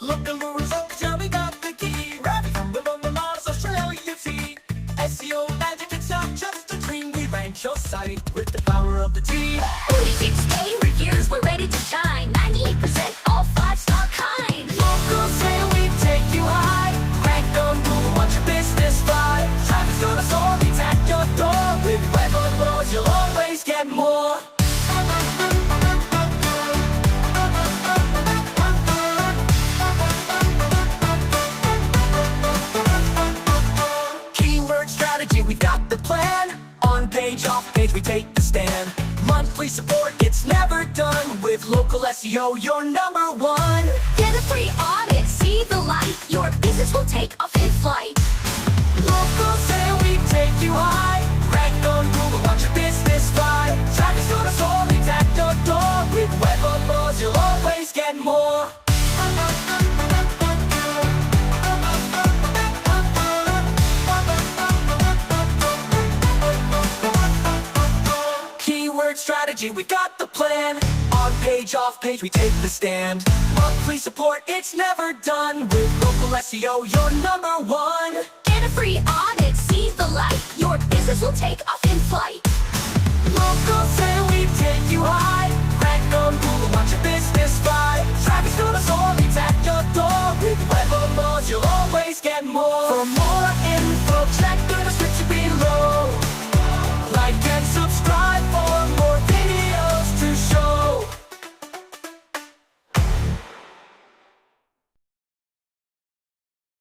Look at the results, yeah, we got the key. Right from the Mars, Australia, you see. SEO magic, it's not just a dream. We rank your site with the power of the team. 46K reviews, we're ready to shine. 98% all 5-star kind. Local say we take you high. Rank on Google, watch your business fly. Traffic's gonna soar, it's at your door. With web on boards, you'll always get more. Keyword strategy, we got the plan. On page, off page, we take the stand. Monthly support, it's never done. With local SEO, you're number one. Get a free audit, see the light. Your business will take off in flight. Local say we take you high. Rank on Google, watch your business fly. Traffic's gonna soar, it's at your door. With web uploads, you'll always get more. Keyword strategy, we got the plan. On page, off page, we take the stand. Monthly support, it's never done. With local SEO, you're number one. Get a free audit, see the light. Your business will take off in flight.